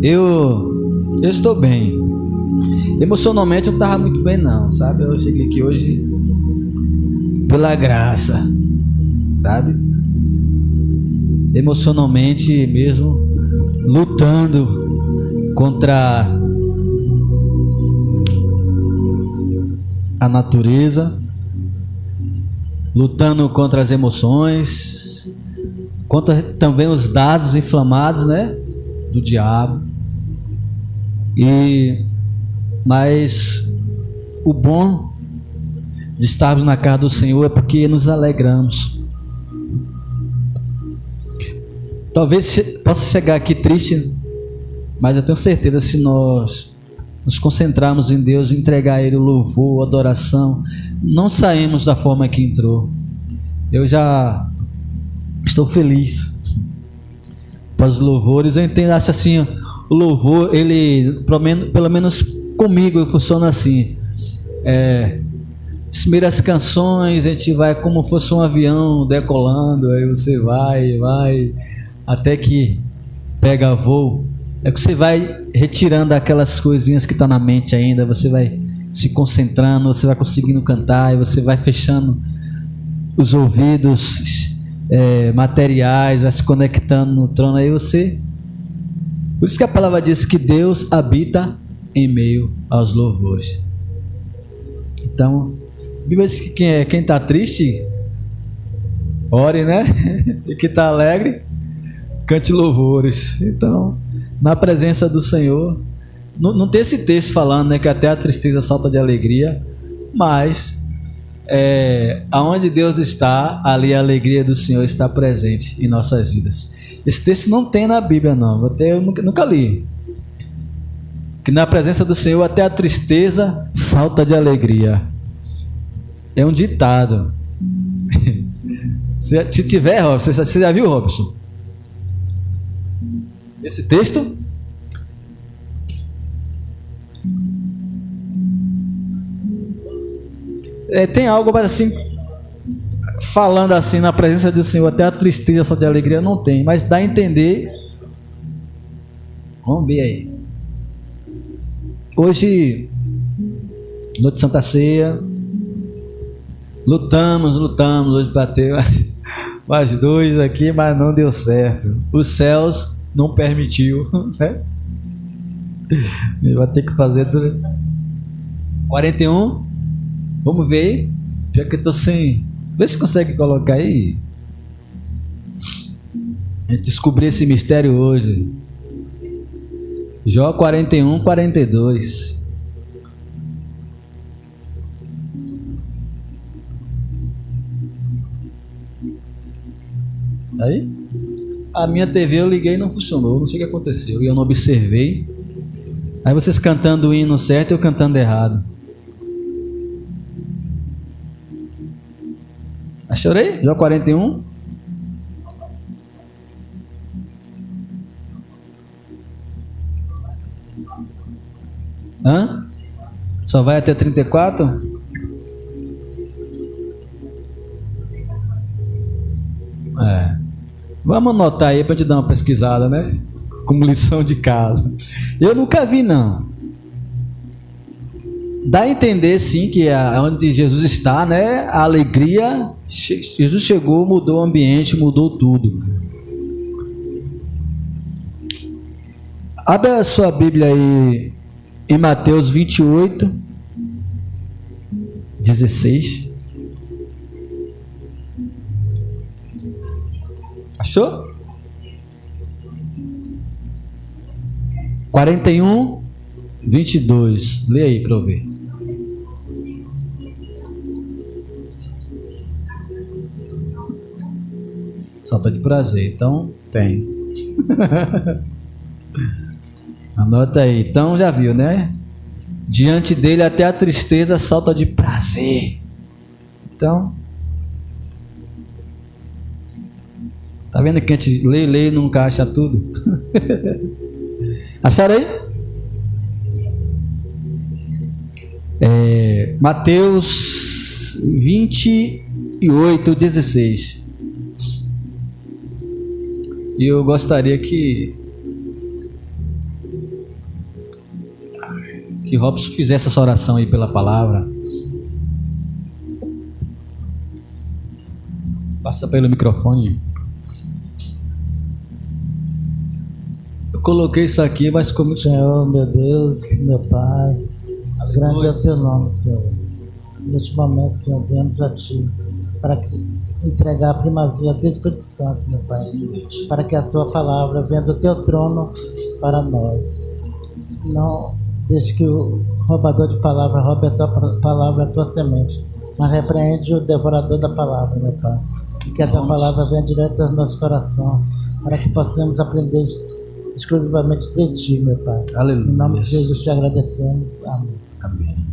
Eu estou bem. Emocionalmente eu não estava muito bem não, sabe? Eu cheguei aqui hoje pela graça, sabe? Emocionalmente mesmo, lutando contra a natureza, lutando contra as emoções, contra também os dados inflamados, né, do diabo. Mas o bom de estarmos na casa do Senhor é porque nos alegramos. Talvez possa chegar aqui triste, mas eu tenho certeza, se nós nos concentrarmos em Deus, entregar a Ele o louvor, a adoração, não saímos da forma que entrou. Eu já estou feliz após os louvores. Eu entendo, acho assim, o louvor, ele, pelo menos comigo, funciona assim. As primeiras canções, a gente vai como fosse um avião decolando, aí você vai, até que pega voo. É que você vai retirando aquelas coisinhas que estão na mente ainda, você vai se concentrando, você vai conseguindo cantar, e você vai fechando os ouvidos materiais, vai se conectando no trono, aí você... Por isso que a palavra diz que Deus habita em meio aos louvores. Então, a Bíblia diz que quem está triste, ore, né? E quem está alegre, cante louvores. Então, na presença do Senhor, não tem esse texto falando, né, que até a tristeza salta de alegria, mas aonde Deus está, ali a alegria do Senhor está presente em nossas vidas. Esse texto não tem na Bíblia, não. Eu nunca li. Que na presença do Senhor até a tristeza salta de alegria. É um ditado. Se tiver, Robson, você já viu, Robson? Esse texto? Tem algo assim, falando assim, na presença do Senhor até a tristeza salta de alegria, não tem, mas dá a entender. Vamos ver aí. Hoje, noite de Santa Ceia, lutamos hoje para ter mais dois aqui, mas não deu certo. Os céus não permitiu, né? Vai ter que fazer 41. Vamos ver aí. Já que eu tô sem. Vê se consegue colocar aí. A gente descobriu esse mistério hoje. Jó 41, 42. Aí? A minha TV eu liguei e não funcionou. Não sei o que aconteceu. Eu não observei. Aí vocês cantando o hino certo e eu cantando errado. Achou aí? Jó 41. Hã? Só vai até 34? Vamos anotar aí para te dar uma pesquisada, né? Como lição de casa. Eu nunca vi, não. Dá a entender, sim, que onde Jesus está, né? A alegria. Jesus chegou, mudou o ambiente, mudou tudo. Abre a sua Bíblia aí em Mateus 28, 16. Achou? 41, 22. Lê aí para eu ver. Salta de prazer, então tem. Anota aí. Então já viu, né? Diante dele até a tristeza salta de prazer. Então, tá vendo que a gente lê e nunca acha tudo? Acharam aí? Mateus 28, 16. E eu gostaria que que Robson fizesse essa oração aí pela palavra. Passa pelo microfone. Eu coloquei isso aqui, mas ficou muito... Senhor, meu Deus, meu Pai, grande é o teu nome, Senhor. Neste momento, Senhor, viemos a Ti para entregar a primazia do Espírito Santo, meu Pai, para que a Tua palavra venha do Teu trono para nós. Não deixe que o roubador de palavra roube a Tua palavra, a Tua semente, mas repreende o devorador da palavra, meu Pai, e que a Tua palavra venha direto ao nosso coração, para que possamos aprender exclusivamente de Ti, meu Pai. Aleluia. Em nome de Jesus te agradecemos. Amém. Amém.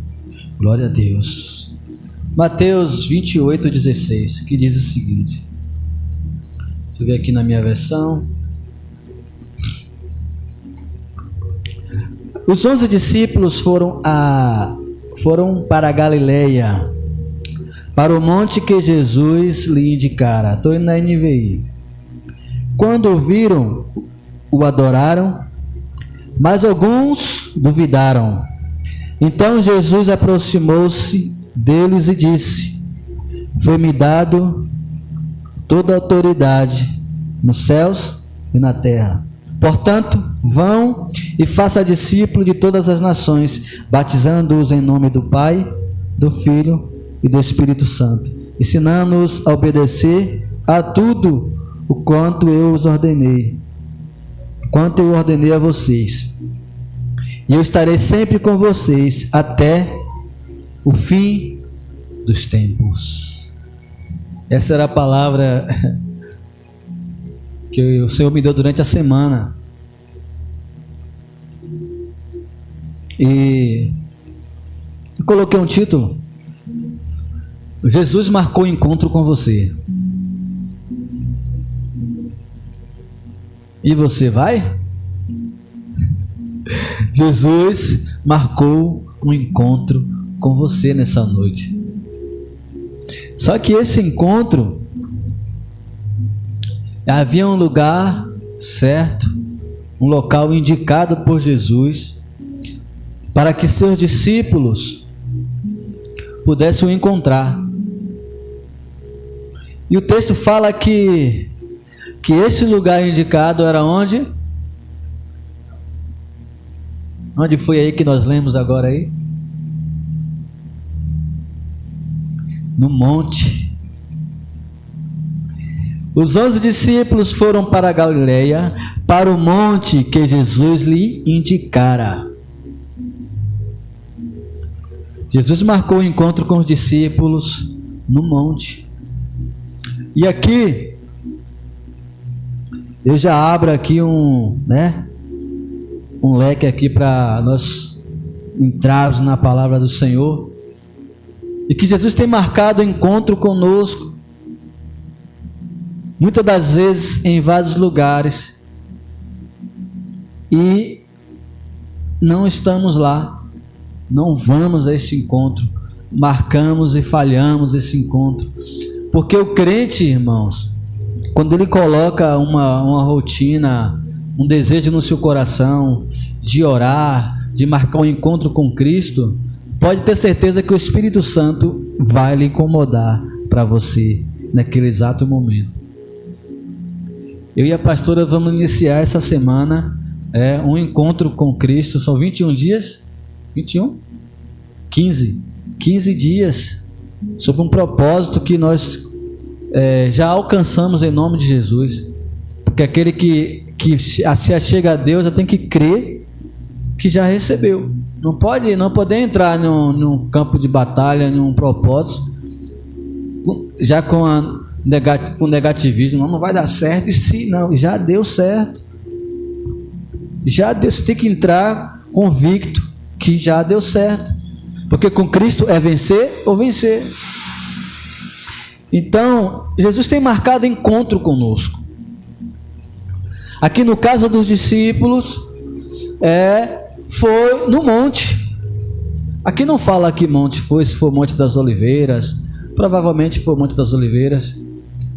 Glória a Deus. Mateus 28:16, que diz o seguinte. Deixa eu ver aqui na minha versão. Os 11 discípulos foram para a Galileia, para o monte que Jesus lhe indicara. Estou indo na NVI. Quando o viram, o adoraram, mas alguns duvidaram. Então Jesus aproximou-se deles e disse: foi-me dado toda a autoridade nos céus e na terra. Portanto, vão e façam discípulos de todas as nações, batizando-os em nome do Pai, do Filho e do Espírito Santo, ensinando-os a obedecer a tudo o quanto eu os ordenei, quanto eu ordenei a vocês. E eu estarei sempre com vocês até o fim dos tempos. Essa era a palavra que o Senhor me deu durante a semana. E eu coloquei um título: Jesus marcou o encontro com você. E você vai? Jesus marcou um encontro com você nessa noite. Só que esse encontro, havia um lugar certo, um local indicado por Jesus, para que seus discípulos pudessem o encontrar. E o texto fala que esse lugar indicado era onde? Onde foi aí que nós lemos agora aí? No monte. Os 11 discípulos foram para a Galileia, para o monte que Jesus lhe indicara. Jesus marcou o encontro com os discípulos no monte. E aqui, eu já abro aqui um leque aqui para nós entrarmos na palavra do Senhor. E que Jesus tem marcado encontro conosco, muitas das vezes em vários lugares, e não estamos lá, não vamos a esse encontro, marcamos e falhamos esse encontro, porque o crente, irmãos, quando ele coloca uma rotina, um desejo no seu coração de orar, de marcar um encontro com Cristo, pode ter certeza que o Espírito Santo vai lhe incomodar para você naquele exato momento. Eu e a pastora vamos iniciar essa semana um encontro com Cristo. São 21 dias? 21? 15 dias, sob um propósito que nós já alcançamos em nome de Jesus. Porque aquele que se achega a Deus já tem que crer que já recebeu. Não pode entrar num campo de batalha, num propósito, já com negativismo. Não vai dar certo. E se não, já deu certo. Já deu, você tem que entrar convicto que já deu certo. Porque com Cristo é vencer ou vencer. Então, Jesus tem marcado encontro conosco. Aqui no caso dos discípulos, foi no monte. Aqui não fala que monte foi, se foi o Monte das Oliveiras. Provavelmente foi o Monte das Oliveiras.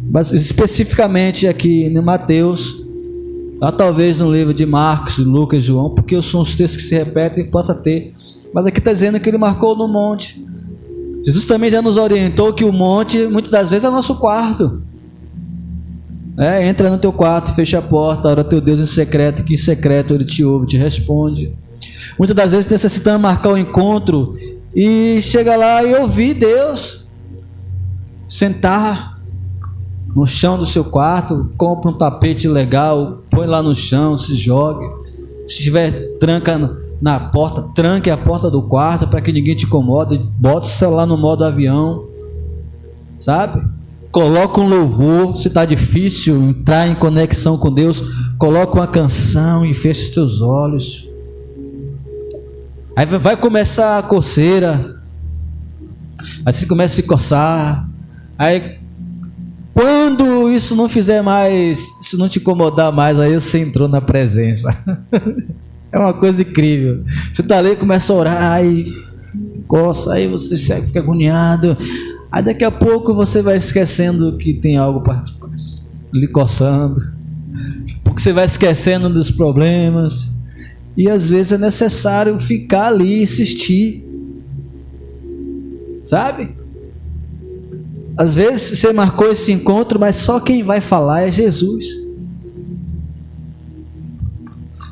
Mas especificamente aqui no Mateus, talvez no livro de Marcos, Lucas e João, porque são os textos que se repetem e possa ter Mas aqui está dizendo que ele marcou no monte. Jesus também já nos orientou que o monte, muitas das vezes, é nosso quarto. Entra no teu quarto, fecha a porta, ora teu Deus em secreto, que em secreto ele te ouve, te responde. Muitas das vezes necessitamos marcar o encontro e chega lá e ouvir Deus. Sentar no chão do seu quarto, compra um tapete legal, põe lá no chão, se jogue. Se tiver tranca na porta, tranque a porta do quarto para que ninguém te incomode. Bota o celular no modo avião, sabe? Coloca um louvor. Se está difícil entrar em conexão com Deus, coloca uma canção e fecha os teus olhos. Aí vai começar a coceira, aí você começa a se coçar. Aí quando isso não fizer mais, se não te incomodar mais, aí você entrou na presença. É uma coisa incrível. Você está ali e começa a orar, aí coça, aí você segue, fica agoniado. Aí daqui a pouco você vai esquecendo que tem algo lhe coçando, porque você vai esquecendo dos problemas. E às vezes é necessário ficar ali e insistir, sabe? Às vezes você marcou esse encontro, mas só quem vai falar é Jesus.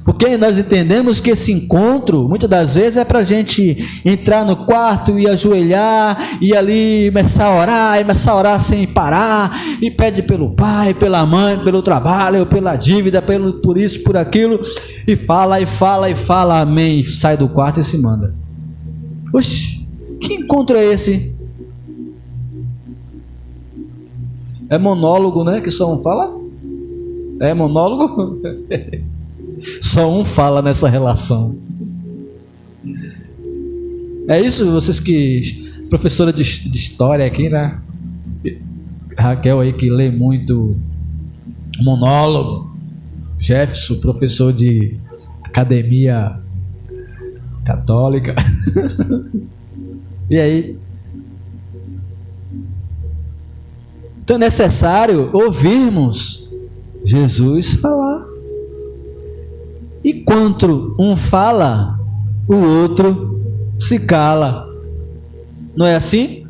Porque nós entendemos que esse encontro, muitas das vezes, é para a gente entrar no quarto e ajoelhar, e ali começar a orar sem parar, e pede pelo pai, pela mãe, pelo trabalho, pela dívida, por isso, por aquilo, e fala, amém, sai do quarto e se manda. Oxi, que encontro é esse? É monólogo, né? Que só um fala? É monólogo? Só um fala nessa relação. É isso, vocês que... Professora de história aqui, né? Raquel aí que lê muito monólogo. Jefferson, professor de academia católica. E aí? Então é necessário ouvirmos Jesus falar. E quando um fala, o outro se cala. Não é assim?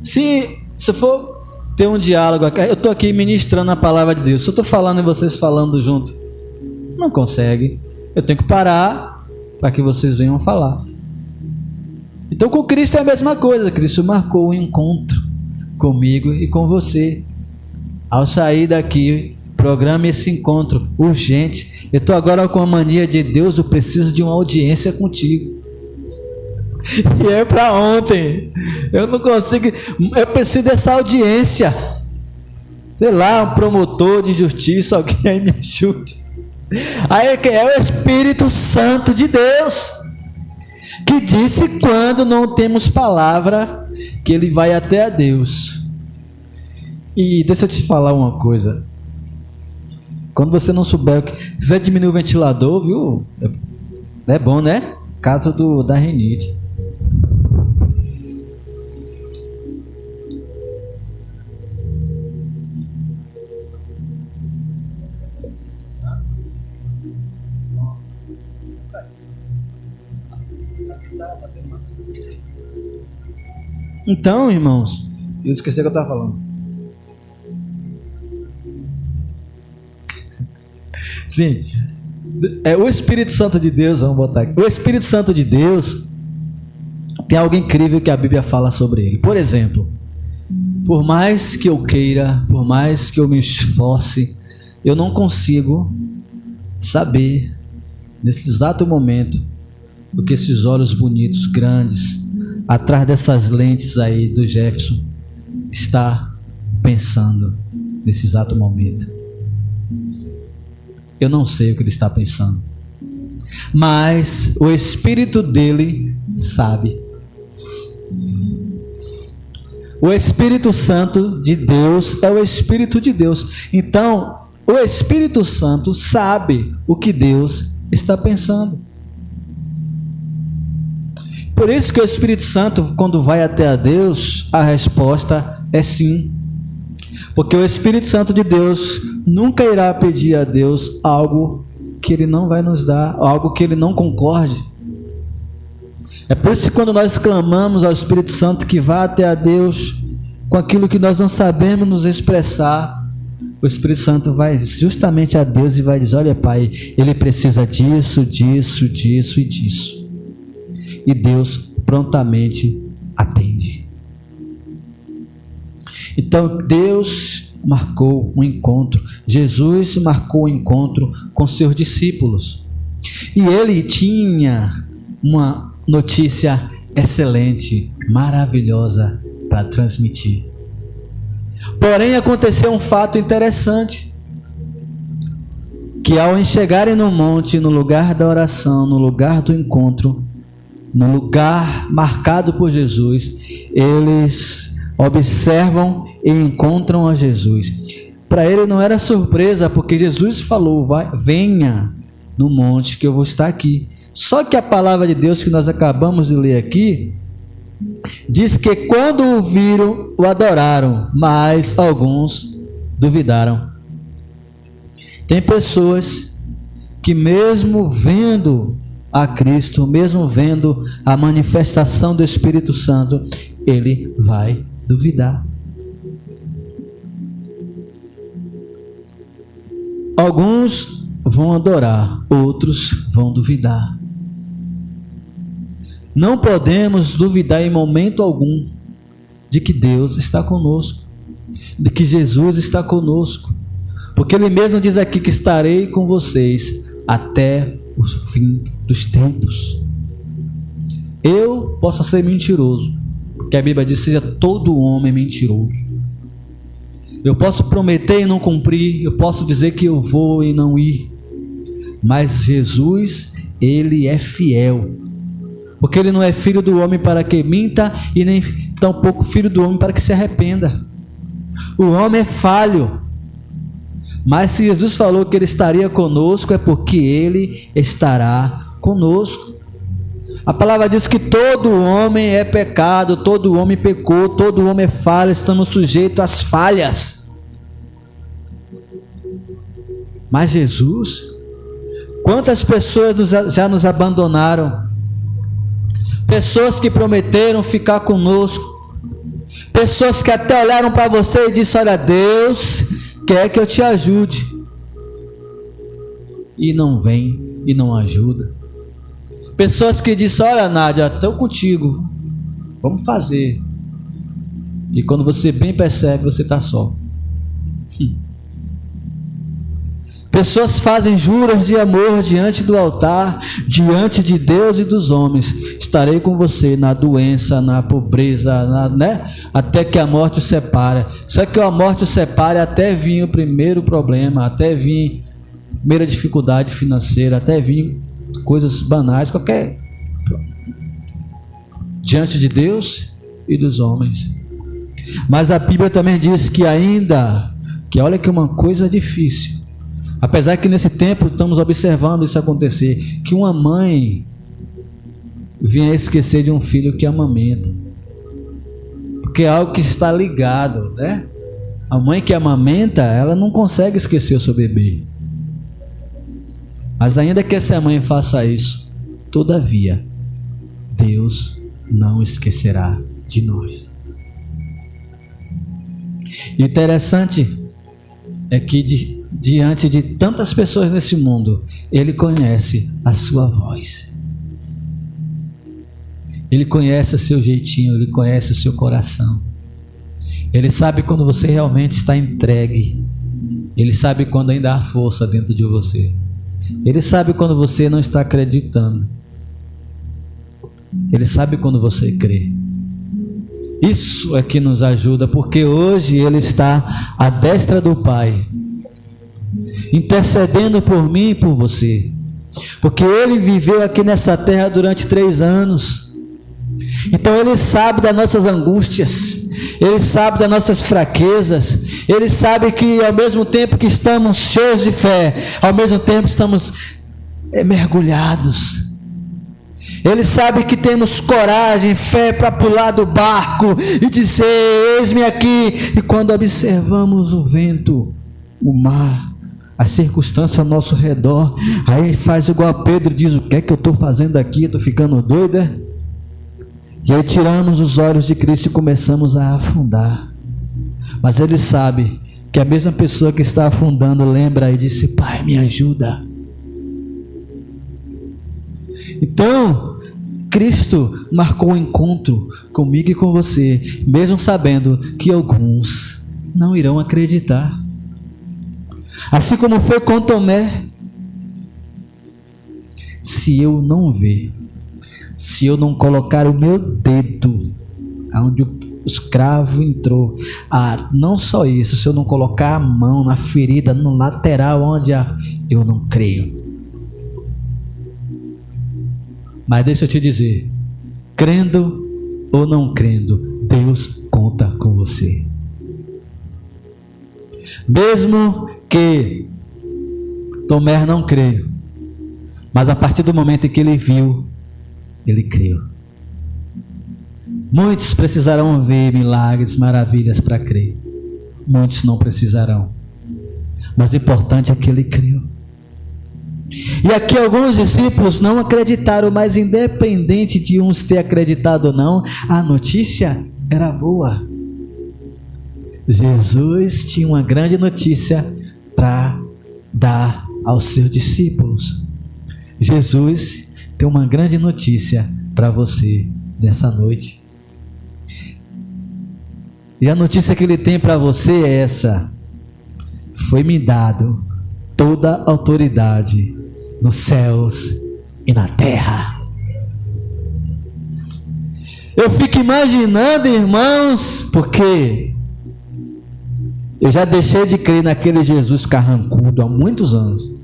Se for ter um diálogo, eu estou aqui ministrando a palavra de Deus, se eu estou falando e vocês falando junto, não consegue. Eu tenho que parar para que vocês venham falar. Então com Cristo é a mesma coisa. Cristo marcou um encontro comigo e com você. Ao sair daqui, programe esse encontro urgente. Eu estou agora com a mania de Deus, eu preciso de uma audiência contigo. E é para ontem. Eu não consigo. Eu preciso dessa audiência. Sei lá, um promotor de justiça, alguém aí me ajude. Aí é o Espírito Santo de Deus que disse quando não temos palavra que ele vai até a Deus. E deixa eu te falar uma coisa. Quando você não souber o que... quiser diminuir o ventilador, viu? É bom, né? Caso da rinite. Então, irmãos, eu esqueci o que eu estava falando. Sim, é o Espírito Santo de Deus, vamos botar aqui. O Espírito Santo de Deus tem algo incrível que a Bíblia fala sobre ele. Por exemplo, por mais que eu queira, por mais que eu me esforce, eu não consigo saber nesse exato momento o que esses olhos bonitos, grandes, atrás dessas lentes aí do Jefferson está pensando nesse exato momento. Eu não sei o que ele está pensando, mas o Espírito dele sabe. O Espírito Santo de Deus é o Espírito de Deus. Então, o Espírito Santo sabe o que Deus está pensando. Por isso que o Espírito Santo, quando vai até a Deus, a resposta é sim. Porque o Espírito Santo de Deus nunca irá pedir a Deus algo que Ele não vai nos dar, algo que Ele não concorde. É por isso que quando nós clamamos ao Espírito Santo que vá até a Deus com aquilo que nós não sabemos nos expressar, o Espírito Santo vai justamente a Deus e vai dizer: olha, Pai, ele precisa disso, disso, disso e disso. E Deus prontamente atende. Então Deus marcou um encontro, Jesus marcou um encontro com seus discípulos. E ele tinha uma notícia excelente, maravilhosa para transmitir. Porém, aconteceu um fato interessante, que ao chegarem no monte, no lugar da oração, no lugar do encontro, no lugar marcado por Jesus, eles observam e encontram a Jesus. Para ele não era surpresa, porque Jesus falou: venha no monte que eu vou estar aqui. Só que a palavra de Deus que nós acabamos de ler aqui diz que quando o viram, o adoraram, mas alguns duvidaram. Tem pessoas que mesmo vendo a Cristo, mesmo vendo a manifestação do Espírito Santo, ele vai duvidar. Alguns vão adorar, outros vão duvidar. Não podemos duvidar em momento algum de que Deus está conosco, de que Jesus está conosco, porque Ele mesmo diz aqui que estarei com vocês até o fim dos tempos. Eu posso ser mentiroso, porque a Bíblia diz: seja todo homem mentiroso. Eu posso prometer e não cumprir, eu posso dizer que eu vou e não ir, mas Jesus, Ele é fiel, porque Ele não é filho do homem para que minta, e nem tampouco filho do homem para que se arrependa. O homem é falho, mas se Jesus falou que Ele estaria conosco, é porque Ele estará conosco. A palavra diz que todo homem é pecado, todo homem pecou, todo homem é falha, estamos sujeitos às falhas. Mas Jesus, quantas pessoas já nos abandonaram? Pessoas que prometeram ficar conosco, pessoas que até olharam para você e disseram: olha, Deus quer que eu te ajude, e não vem e não ajuda. Pessoas que disseram: olha, Nádia, estou contigo, vamos fazer, e quando você bem percebe, você está só. Pessoas fazem juras de amor diante do altar, diante de Deus e dos homens: estarei com você na doença, na pobreza, até que a morte o separe. Só que a morte o separe até vir o primeiro problema, até vir a primeira dificuldade financeira, até vir coisas banais, qualquer, diante de Deus e dos homens. Mas a Bíblia também diz que olha que uma coisa difícil, apesar que nesse tempo estamos observando isso acontecer, que uma mãe vinha esquecer de um filho que amamenta, porque é algo que está ligado, né? A mãe que amamenta, ela não consegue esquecer o seu bebê. Mas ainda que essa mãe faça isso, todavia, Deus não esquecerá de nós. Interessante é que diante de tantas pessoas nesse mundo, Ele conhece a sua voz. Ele conhece o seu jeitinho, Ele conhece o seu coração. Ele sabe quando você realmente está entregue. Ele sabe quando ainda há força dentro de você. Ele sabe quando você não está acreditando. Ele sabe quando você crê. Isso é que nos ajuda, porque hoje Ele está à destra do Pai, intercedendo por mim e por você, porque Ele viveu aqui nessa terra durante 3 anos. Então Ele sabe das nossas angústias, Ele sabe das nossas fraquezas, Ele sabe que ao mesmo tempo que estamos cheios de fé, ao mesmo tempo estamos mergulhados. Ele sabe que temos coragem, fé para pular do barco e dizer: eis-me aqui. E quando observamos o vento, o mar, a circunstância ao nosso redor, aí faz igual a Pedro e diz: o que é que eu estou fazendo aqui? Estou ficando doido, é? E aí tiramos os olhos de Cristo e começamos a afundar. Mas Ele sabe que a mesma pessoa que está afundando lembra e disse: Pai, me ajuda. Então, Cristo marcou um encontro comigo e com você, mesmo sabendo que alguns não irão acreditar. Assim como foi com Tomé. Se eu não ver, se eu não colocar o meu dedo onde o escravo entrou, não só isso, se eu não colocar a mão na ferida, no lateral onde eu não creio. Mas deixa eu te dizer, crendo ou não crendo, Deus conta com você. Mesmo que Tomé não creio, mas a partir do momento em que ele viu, ele creu. Muitos precisarão ver milagres, maravilhas para crer. Muitos não precisarão. Mas o importante é que ele creu. E aqui alguns discípulos não acreditaram, mas independente de uns ter acreditado ou não, a notícia era boa. Jesus tinha uma grande notícia para dar aos seus discípulos. Jesus tem uma grande notícia para você nessa noite. E a notícia que Ele tem para você é essa: foi-me dado toda a autoridade nos céus e na terra. Eu fico imaginando, irmãos, porque eu já deixei de crer naquele Jesus carrancudo há muitos anos.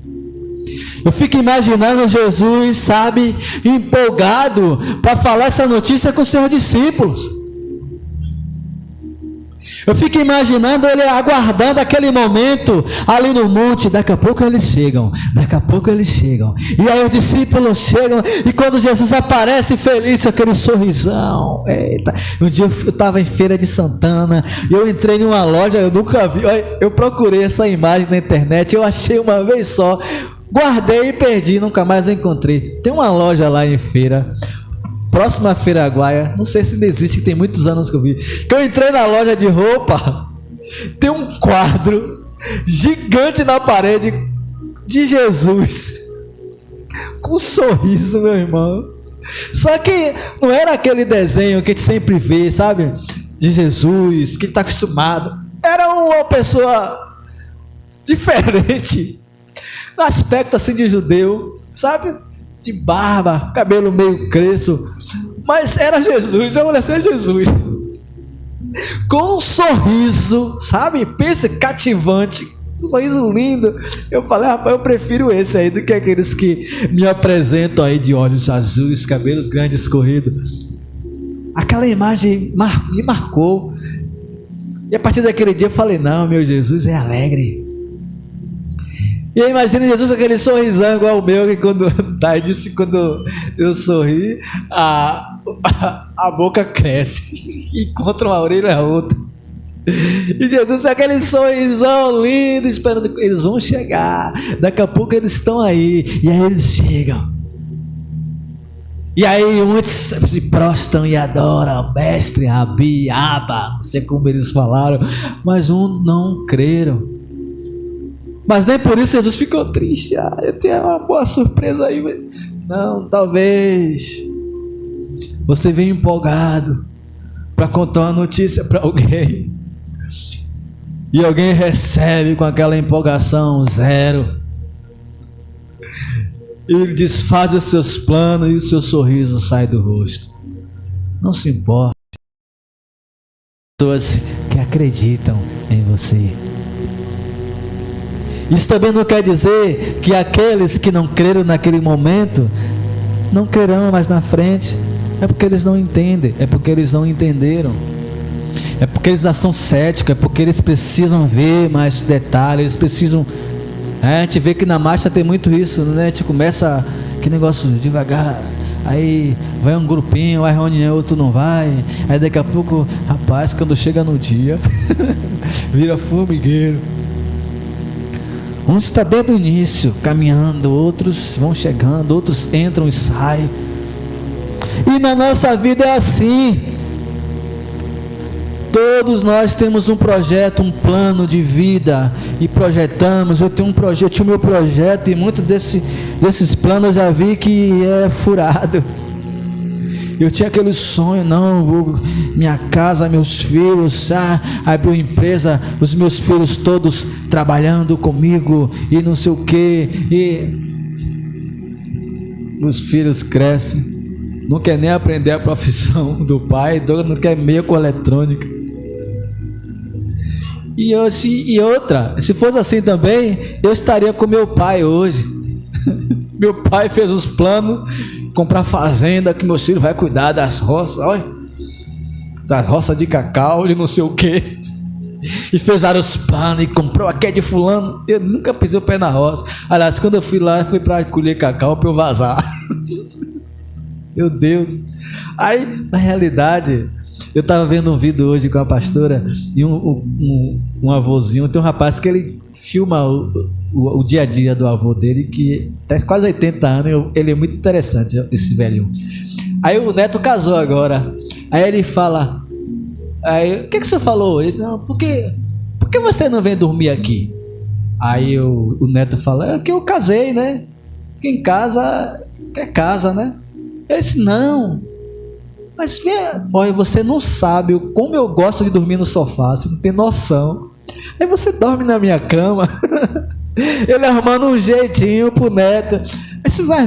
Eu fico imaginando Jesus, sabe, empolgado para falar essa notícia com os seus discípulos. Eu fico imaginando ele aguardando aquele momento ali no monte. Daqui a pouco eles chegam, daqui a pouco eles chegam. E aí os discípulos chegam, e quando Jesus aparece feliz com aquele sorrisão. Eita, um dia eu estava em Feira de Santana, e eu entrei em uma loja, eu nunca vi, eu procurei essa imagem na internet, eu achei uma vez só, guardei e perdi, nunca mais eu encontrei. Tem uma loja lá em Feira, próxima à Feira Aguaia, não sei se ainda existe, que tem muitos anos que eu vi, que eu entrei na loja de roupa, tem um quadro gigante na parede de Jesus, com um sorriso, meu irmão. Só que não era aquele desenho que a gente sempre vê, sabe, de Jesus, que está acostumado. Era uma pessoa diferente, no aspecto assim de judeu, sabe, de barba, cabelo meio crespo, mas era Jesus, já olha assim, Jesus, com um sorriso, sabe, pensa, cativante, um sorriso lindo. Eu falei, rapaz, eu prefiro esse aí do que aqueles que me apresentam aí de olhos azuis, cabelos grandes escorridos. Aquela imagem me marcou, e a partir daquele dia eu falei, não, meu Jesus é alegre. E aí imagina Jesus com aquele sorrisão igual o meu, que quando eu sorri, a boca cresce, encontra uma orelha a outra. E Jesus com aquele sorrisão lindo, esperando que eles vão chegar. Daqui a pouco eles estão aí, e aí eles chegam. E aí muitos se prostram e adoram, mestre, Rabi, Abba, não sei como eles falaram, mas não creram. Mas nem por isso Jesus ficou triste. Eu tenho uma boa surpresa aí. Não, talvez você venha empolgado para contar uma notícia para alguém, e alguém recebe com aquela empolgação zero, e ele desfaz os seus planos, e o seu sorriso sai do rosto. Não se importe. Pessoas que acreditam em você. Isso também não quer dizer que aqueles que não creram naquele momento não crerão mais na frente. É porque eles não entendem, é porque eles não entenderam, é porque eles já são céticos, é porque eles precisam ver mais detalhes, eles precisam. A gente vê que na marcha tem muito isso, né? A gente começa que negócio devagar, aí vai um grupinho, vai reunião, outro não vai, aí daqui a pouco, rapaz, quando chega no dia vira formigueiro. Uns estão desde o início caminhando, outros vão chegando, outros entram e saem. E na nossa vida é assim. Todos nós temos um projeto, um plano de vida e projetamos. Eu tinha o meu projeto e muitos desses planos eu já vi que é furado. Eu tinha aquele sonho, minha casa, meus filhos, abrir uma empresa, os meus filhos todos trabalhando comigo e não sei o que. E os filhos crescem, não quer nem aprender a profissão do pai, não quer meio com eletrônica. E outra, se fosse assim também, eu estaria com meu pai hoje. Meu pai fez os planos, comprar fazenda, que meu filho vai cuidar das roças, olha, das roças de cacau e não sei o que. E fez vários planos e comprou aquele de fulano. Eu nunca pisei o pé na roça. Aliás, quando eu fui lá, foi para colher cacau para eu vazar. Meu Deus. Aí, na realidade, eu estava vendo um vídeo hoje com a pastora e um avôzinho. Tem um rapaz que ele filma o dia a dia do avô dele, que tem quase 80 anos. Ele é muito interessante, esse velhinho. Aí o neto casou agora. Aí ele fala... Aí, o que você falou? Ele disse, não, por que você não vem dormir aqui? Aí o neto fala, é que eu casei, né? Quem casa, quer casa, né? Ele disse, não. Mas olha, você não sabe como eu gosto de dormir no sofá, você não tem noção. Aí você dorme na minha cama. Ele arrumando um jeitinho pro neto. Aí você vai,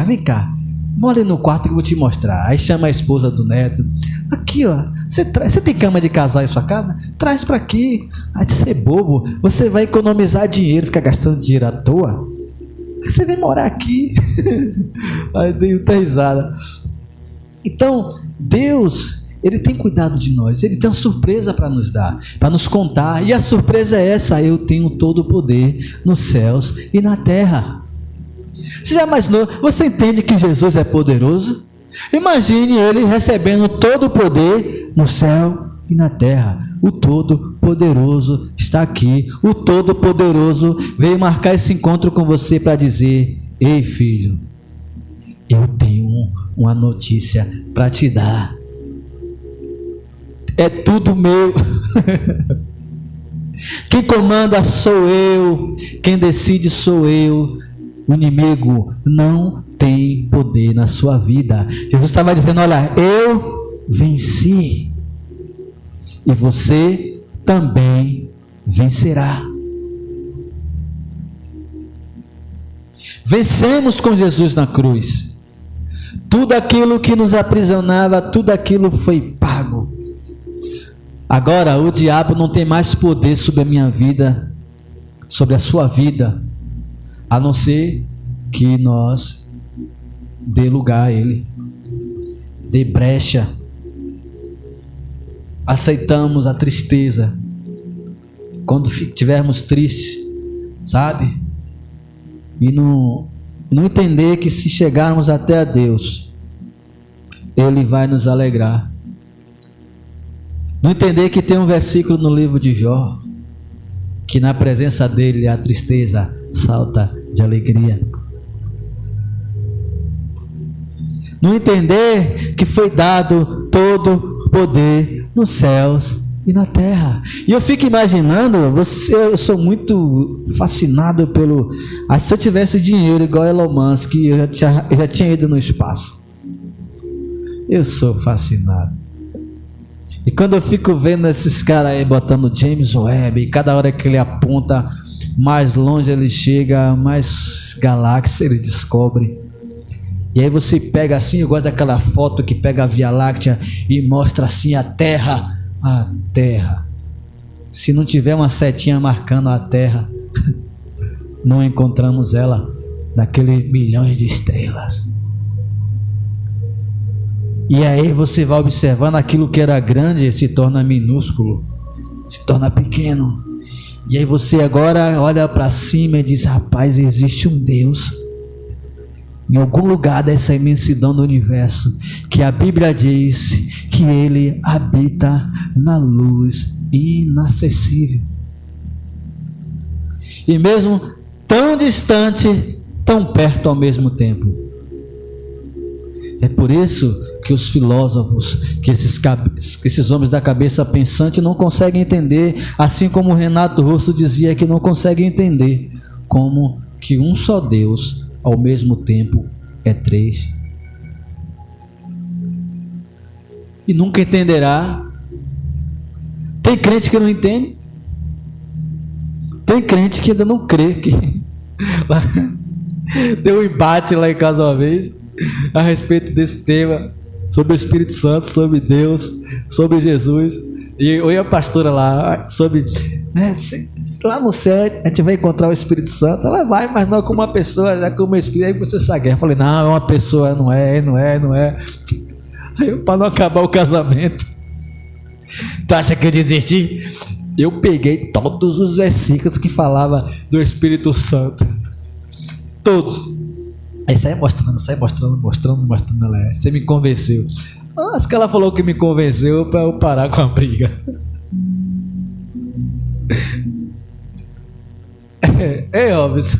vem cá. Vou ali no quarto que eu vou te mostrar. Aí chama a esposa do neto. Aqui, ó. Você tem cama de casal em sua casa? Traz pra aqui. Aí você é bobo. Você vai economizar dinheiro, ficar gastando dinheiro à toa. Aí você vem morar aqui. Aí dei muita risada. Então, Deus, Ele tem cuidado de nós. Ele tem uma surpresa para nos dar, para nos contar. E a surpresa é essa: eu tenho todo o poder nos céus e na terra. Você já imaginou? Você entende que Jesus é poderoso? Imagine Ele recebendo todo o poder no céu e na terra. O Todo-Poderoso está aqui. O Todo-Poderoso veio marcar esse encontro com você para dizer: ei, filho, eu tenho uma notícia para te dar. É tudo meu. Quem comanda sou eu. Quem decide sou eu. O inimigo não tem poder na sua vida. Jesus estava dizendo: olha, eu venci. E você também vencerá. Vencemos com Jesus na cruz. Tudo aquilo que nos aprisionava, tudo aquilo foi pago. Agora o diabo não tem mais poder sobre a minha vida, sobre a sua vida, a não ser que nós dê lugar a ele, dê brecha. Aceitamos a tristeza quando estivermos tristes, sabe? E não entender que se chegarmos até a Deus, Ele vai nos alegrar. Não entender que tem um versículo no livro de Jó, que na presença dele a tristeza salta de alegria. Não entender que foi dado todo o poder nos céus e na terra. E eu fico imaginando, eu sou muito fascinado pelo... se eu tivesse dinheiro igual Elon Musk, eu já tinha ido no espaço. Eu sou fascinado. E quando eu fico vendo esses caras aí botando James Webb, e cada hora que ele aponta, mais longe ele chega, mais galáxias ele descobre. E aí você pega assim, eu gosto daquela foto que pega a Via Láctea e mostra assim a Terra. A Terra. Se não tiver uma setinha marcando a Terra, não encontramos ela naqueles milhões de estrelas. E aí você vai observando aquilo que era grande se torna minúsculo, se torna pequeno. E aí você agora olha para cima e diz: rapaz, existe um Deus em algum lugar dessa imensidão do universo, que a Bíblia diz que Ele habita na luz inacessível. E mesmo tão distante, tão perto ao mesmo tempo. É por isso que os filósofos, que esses homens da cabeça pensante não conseguem entender, assim como o Renato Russo dizia que não consegue entender como que um só Deus ao mesmo tempo é três. E nunca entenderá. Tem crente que não entende. Tem crente que ainda não crê que deu um embate lá em casa uma vez a respeito desse tema, sobre o Espírito Santo, sobre Deus, sobre Jesus. E eu e a pastora lá, sobre, né, se lá no céu a gente vai encontrar o Espírito Santo. Ela vai, mas não como uma pessoa, é como um Espírito. Aí você sabe. Eu falei, não, é uma pessoa, não é. Aí, para não acabar o casamento, tu acha que eu desisti? Eu peguei todos os versículos que falavam do Espírito Santo, todos. Aí sai mostrando ela. Você me convenceu. Acho que ela falou que me convenceu para eu parar com a briga. Ei, Robson,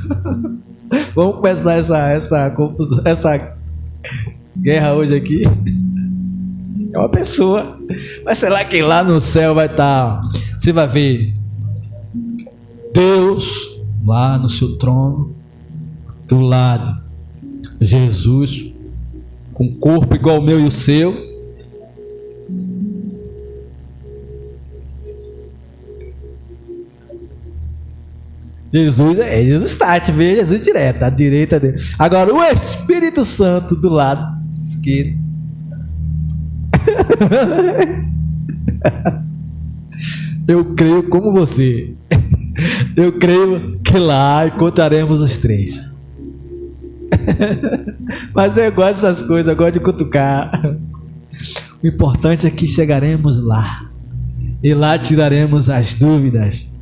vamos começar essa guerra hoje aqui. É uma pessoa, mas sei lá que lá no céu vai estar. Você vai ver Deus lá no seu trono, do lado Jesus com corpo igual o meu e o seu. Jesus está, te vê Jesus direto, à direita dele. Agora o Espírito Santo do lado esquerdo. Eu creio como você. Eu creio que lá encontraremos os três. Mas eu gosto dessas coisas, eu gosto de cutucar. O importante é que chegaremos lá e lá tiraremos as dúvidas.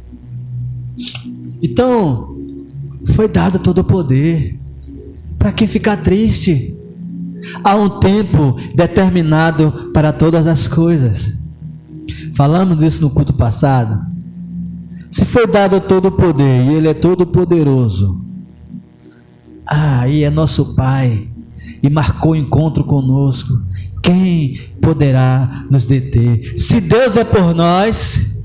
Então, foi dado todo o poder. Para que ficar triste? Há um tempo determinado para todas as coisas. Falamos disso no culto passado. Se foi dado todo o poder e Ele é todo poderoso, e é nosso Pai e marcou o encontro conosco, quem poderá nos deter? Se Deus é por nós,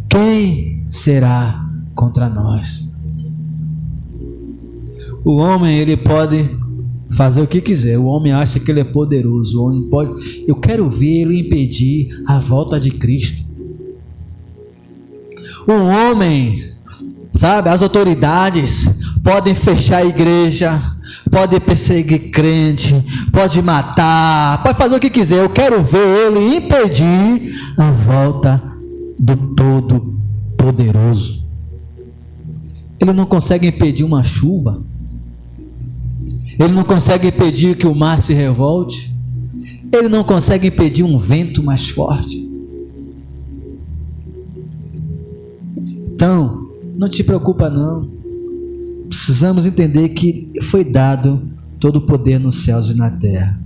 quem será contra nós? O homem, ele pode fazer o que quiser. O homem acha que ele é poderoso. O homem pode. Eu quero ver ele impedir a volta de Cristo. O homem, sabe, as autoridades podem fechar a igreja, pode perseguir crente, pode matar, pode fazer o que quiser. Eu quero ver ele impedir a volta do Todo-Poderoso. Ele não consegue impedir uma chuva. Ele não consegue impedir que o mar se revolte. Ele não consegue impedir um vento mais forte. Então, não te preocupa não. Precisamos entender que foi dado todo o poder nos céus e na terra.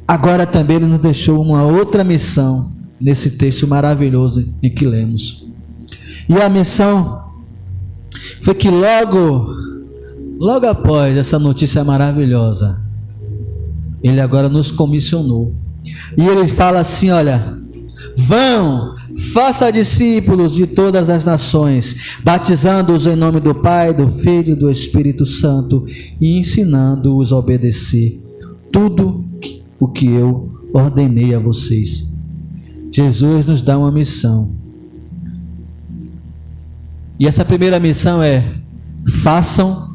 Agora também Ele nos deixou uma outra missão nesse texto maravilhoso em que lemos. E a missão foi que logo após essa notícia maravilhosa, Ele agora nos comissionou. E Ele fala assim, olha, vão, faça discípulos de todas as nações, batizando-os em nome do Pai, do Filho e do Espírito Santo, e ensinando-os a obedecer tudo o que eu ordenei a vocês. Jesus nos dá uma missão. E essa primeira missão é: façam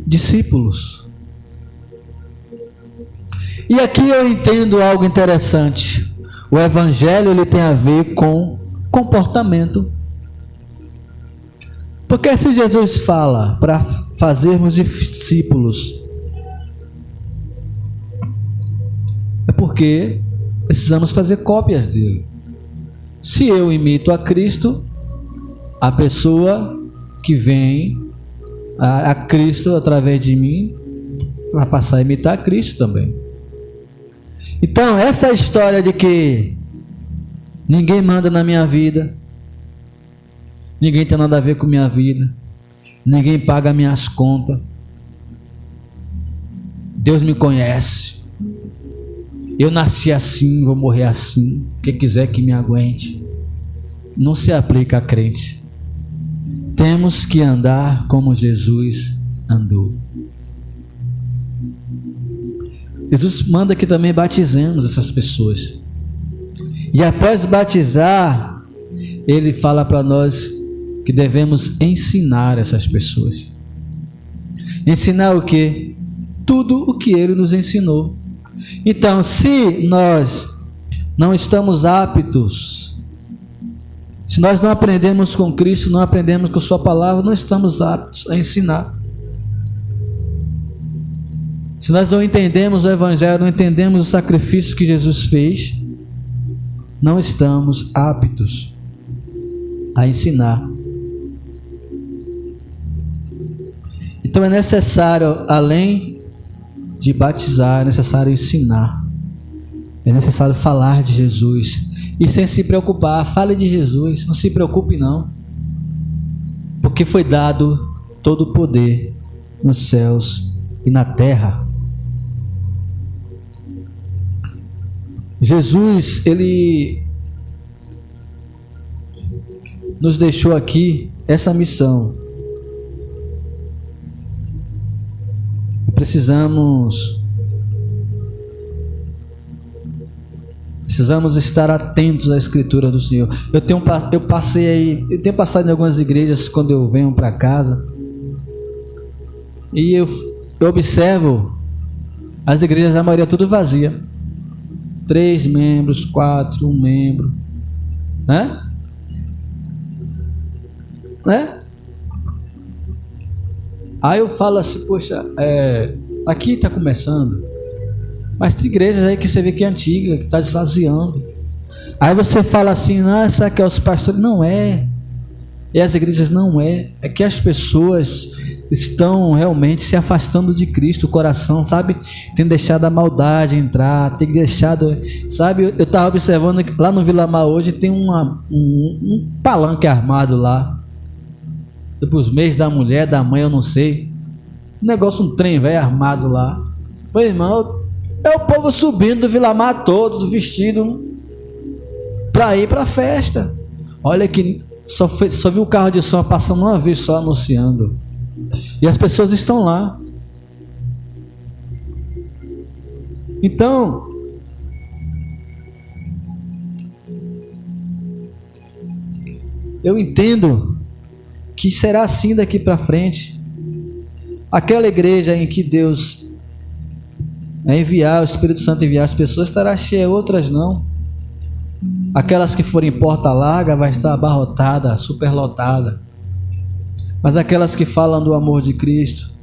discípulos. E aqui eu entendo algo interessante. O evangelho ele tem a ver com comportamento. Porque se Jesus fala para fazermos discípulos, é porque precisamos fazer cópias dele. Se eu imito a Cristo, a pessoa que vem a Cristo através de mim vai passar a imitar a Cristo também. Então, essa história de que ninguém manda na minha vida, ninguém tem nada a ver com minha vida, ninguém paga minhas contas, Deus me conhece, eu nasci assim, vou morrer assim, quem quiser que me aguente. Não se aplica a crente. Temos que andar como Jesus andou. Jesus manda que também batizemos essas pessoas. E após batizar, ele fala para nós que devemos ensinar essas pessoas. Ensinar o quê? Tudo o que ele nos ensinou. Então, se nós não estamos aptos, se nós não aprendemos com Cristo, não aprendemos com sua palavra, não estamos aptos a ensinar. Se nós não entendemos o Evangelho, não entendemos o sacrifício que Jesus fez, não estamos aptos a ensinar. Então é necessário, além de batizar, é necessário ensinar. É necessário falar de Jesus. E sem se preocupar, fale de Jesus, não se preocupe não. Porque foi dado todo o poder nos céus e na terra. Jesus, ele nos deixou aqui essa missão. Precisamos estar atentos à Escritura do Senhor. Eu tenho passado em algumas igrejas quando eu venho para casa e eu observo as igrejas, a maioria tudo vazia. 3 membros, 4, 1 membro, né? Aí eu falo assim, poxa, aqui está começando, mas tem igrejas aí que você vê que é antiga, que está esvaziando. Aí você fala assim, não, será que é os pastores? Não é. E as igrejas não é. É que as pessoas estão realmente se afastando de Cristo, o coração, sabe? Tem deixado a maldade entrar, tem deixado, sabe? Eu estava observando que lá no Vila Mar hoje tem um palanque armado lá. Tipo, os mês da mulher, da mãe, eu não sei. Um negócio, um trem velho armado lá. Pois, irmão, é o povo subindo do Vila Mar todo, vestido para ir para a festa. Olha que só vi o carro de som passando uma vez só anunciando. E as pessoas estão lá. Então, eu entendo que será assim daqui para frente. Aquela igreja em que Deus enviar, o Espírito Santo enviar as pessoas, estará cheia, outras não. Aquelas que forem porta larga vai estar abarrotada, superlotada. Mas aquelas que falam do amor de Cristo,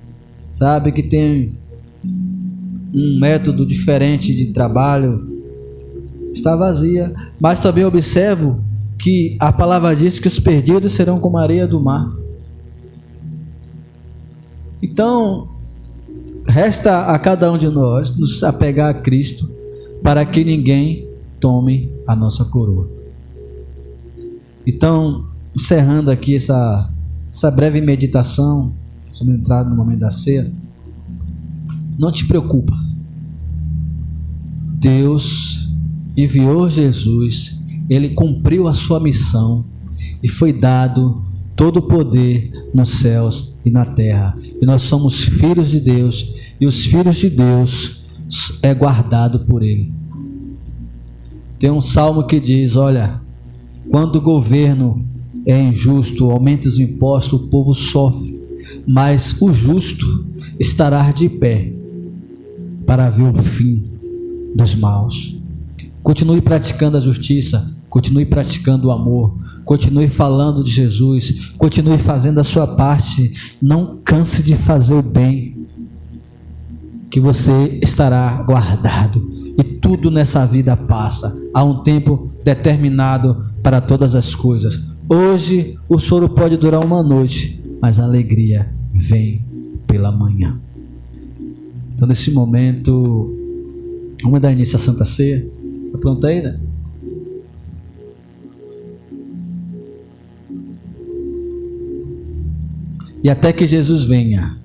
sabe, que tem um método diferente de trabalho, está vazia. Mas também observo que a palavra diz que os perdidos serão como a areia do mar. Então, resta a cada um de nós nos apegar a Cristo para que ninguém tome a nossa coroa. Então, encerrando aqui essa breve meditação sobre a entrada no momento da ceia, não te preocupa. Deus enviou Jesus, ele cumpriu a sua missão e foi dado todo o poder nos céus e na terra. E nós somos filhos de Deus, e os filhos de Deus é guardado por ele. Tem um salmo que diz, olha, quando o governo é injusto, aumenta os impostos, o povo sofre, mas o justo estará de pé para ver o fim dos maus. Continue praticando a justiça, continue praticando o amor, continue falando de Jesus, continue fazendo a sua parte, não canse de fazer o bem, que você estará guardado. E tudo nessa vida passa, há um tempo determinado para todas as coisas. Hoje o choro pode durar uma noite, mas a alegria vem pela manhã. Então nesse momento, vamos dar início à Santa Ceia. Está pronto aí, né? E até que Jesus venha,